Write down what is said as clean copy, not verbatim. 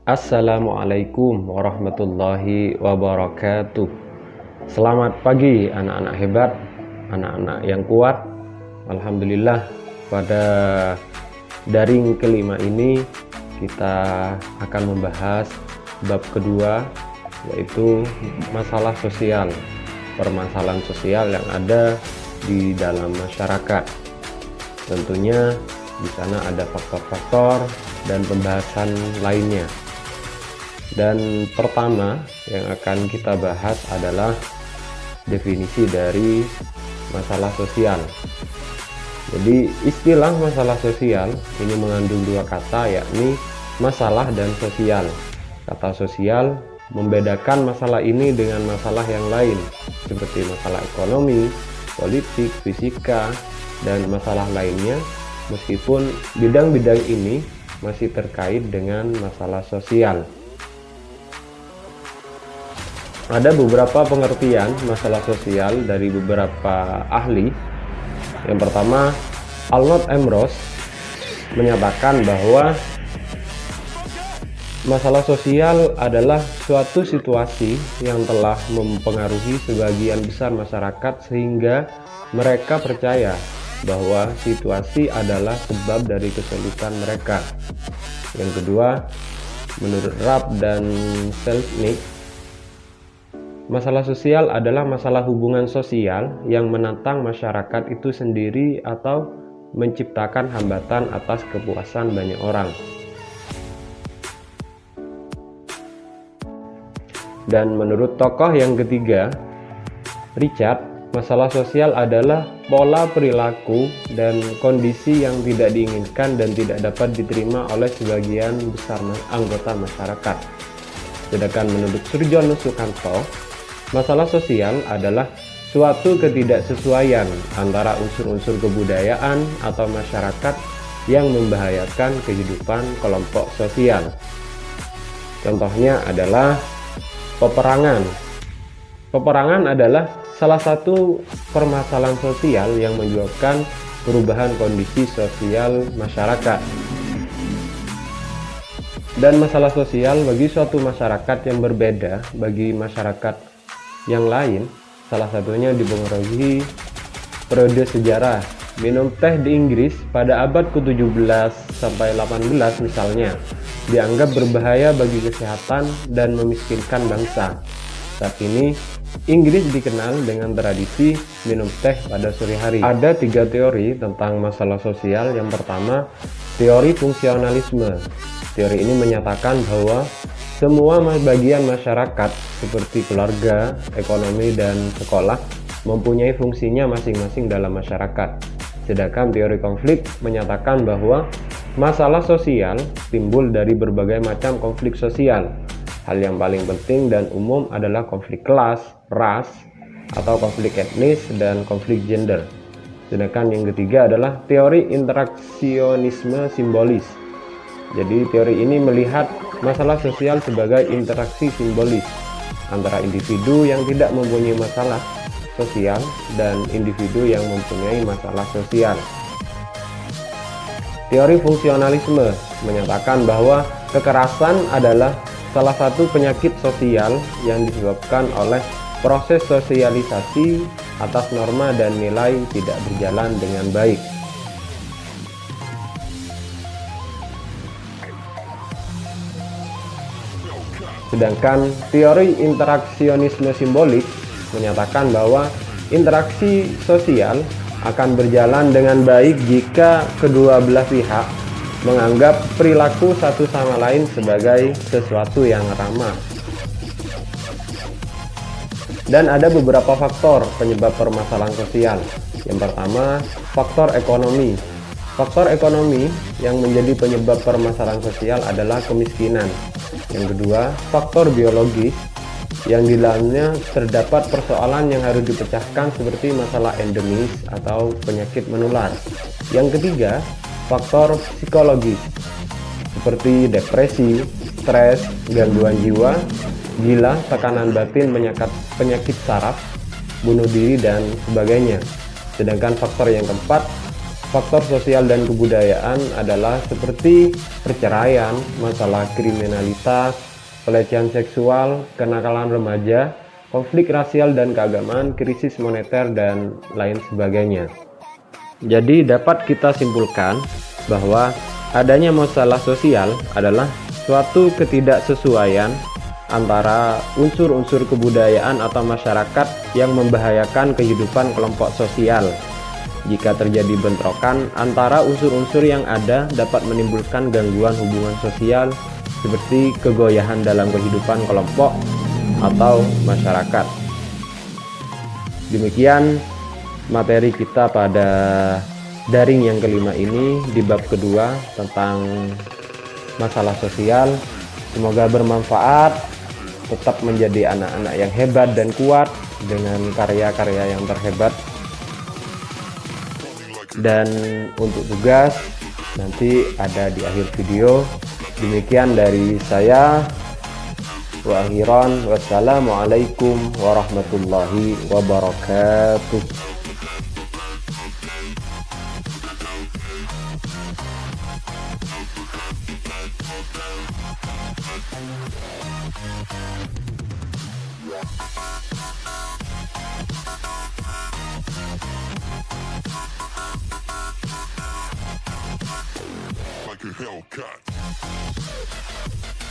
Assalamualaikum warahmatullahi wabarakatuh. Selamat pagi anak-anak hebat, anak-anak yang kuat. Alhamdulillah, pada daring kelima ini kita akan membahas bab kedua, yaitu masalah sosial, permasalahan sosial yang ada di dalam masyarakat. Tentunya di sana ada faktor-faktor dan pembahasan lainnya. Dan pertama yang akan kita bahas adalah definisi dari masalah sosial. Jadi istilah masalah sosial ini mengandung dua kata, yakni masalah dan sosial. Kata sosial membedakan masalah ini dengan masalah yang lain, seperti masalah ekonomi, politik, fisika, dan masalah lainnya, meskipun bidang-bidang ini masih terkait dengan masalah sosial. Ada beberapa pengertian masalah sosial dari beberapa ahli. Yang pertama, Arnold Ambrose menyatakan bahwa masalah sosial adalah suatu situasi yang telah mempengaruhi sebagian besar masyarakat sehingga mereka percaya bahwa situasi adalah sebab dari kesulitan mereka. Yang kedua, menurut Rapp dan Selznick, masalah sosial adalah masalah hubungan sosial yang menantang masyarakat itu sendiri atau menciptakan hambatan atas kepuasan banyak orang. Dan menurut tokoh yang ketiga, Richard, masalah sosial adalah pola perilaku dan kondisi yang tidak diinginkan dan tidak dapat diterima oleh sebagian besar anggota masyarakat. Sedangkan menurut Surjono Sukanto, masalah sosial adalah suatu ketidaksesuaian antara unsur-unsur kebudayaan atau masyarakat yang membahayakan kehidupan kelompok sosial. Contohnya adalah peperangan. Peperangan adalah salah satu permasalahan sosial yang menyebabkan perubahan kondisi sosial masyarakat. Dan masalah sosial bagi suatu masyarakat yang berbeda bagi masyarakat yang lain, salah satunya dipengaruhi periode sejarah. Minum teh di Inggris pada abad ke-17 sampai 18 misalnya dianggap berbahaya bagi kesehatan dan memiskinkan bangsa. Saat ini Inggris dikenal dengan tradisi minum teh pada sore hari. Ada 3 teori tentang masalah sosial. Yang pertama, teori fungsionalisme. Teori ini menyatakan bahwa semua bagian masyarakat seperti keluarga, ekonomi, dan sekolah mempunyai fungsinya masing-masing dalam masyarakat. Sedangkan teori konflik menyatakan bahwa masalah sosial timbul dari berbagai macam konflik sosial. Hal yang paling penting dan umum adalah konflik kelas, ras, atau konflik etnis, dan konflik gender. Sedangkan yang ketiga adalah teori interaksionisme simbolis. Jadi teori ini melihat masalah sosial sebagai interaksi simbolis antara individu yang tidak mempunyai masalah sosial dan individu yang mempunyai masalah sosial. Teori fungsionalisme menyatakan bahwa kekerasan adalah salah satu penyakit sosial yang disebabkan oleh proses sosialisasi atas norma dan nilai tidak berjalan dengan baik. Sedangkan teori interaksionisme simbolik menyatakan bahwa interaksi sosial akan berjalan dengan baik jika kedua belah pihak menganggap perilaku satu sama lain sebagai sesuatu yang ramah. Dan ada beberapa faktor penyebab permasalahan sosial. Yang pertama, faktor ekonomi. Faktor ekonomi yang menjadi penyebab permasalahan sosial adalah kemiskinan. Yang kedua, faktor biologis yang di dalamnya terdapat persoalan yang harus dipecahkan seperti masalah endemis atau penyakit menular. Yang ketiga, faktor psikologis seperti depresi, stres, gangguan jiwa, gila, tekanan batin, penyakit saraf, bunuh diri, dan sebagainya. Sedangkan faktor yang keempat, Faktor sosial dan kebudayaan adalah seperti perceraian, masalah kriminalitas, pelecehan seksual, kenakalan remaja, konflik rasial dan keagamaan, krisis moneter, dan lain sebagainya. Jadi dapat kita simpulkan bahwa adanya masalah sosial adalah suatu ketidaksesuaian antara unsur-unsur kebudayaan atau masyarakat yang membahayakan kehidupan kelompok sosial. Jika terjadi bentrokan antara unsur-unsur yang ada dapat menimbulkan gangguan hubungan sosial seperti kegoyahan dalam kehidupan kelompok atau masyarakat. Demikian materi kita pada daring yang kelima ini di bab kedua tentang masalah sosial. Semoga bermanfaat, tetap menjadi anak-anak yang hebat dan kuat dengan karya-karya yang terhebat. Dan untuk tugas nanti ada di akhir video. Demikian dari saya. Wa akhiran, wassalamualaikum warahmatullahi wabarakatuh. Like a Hellcat.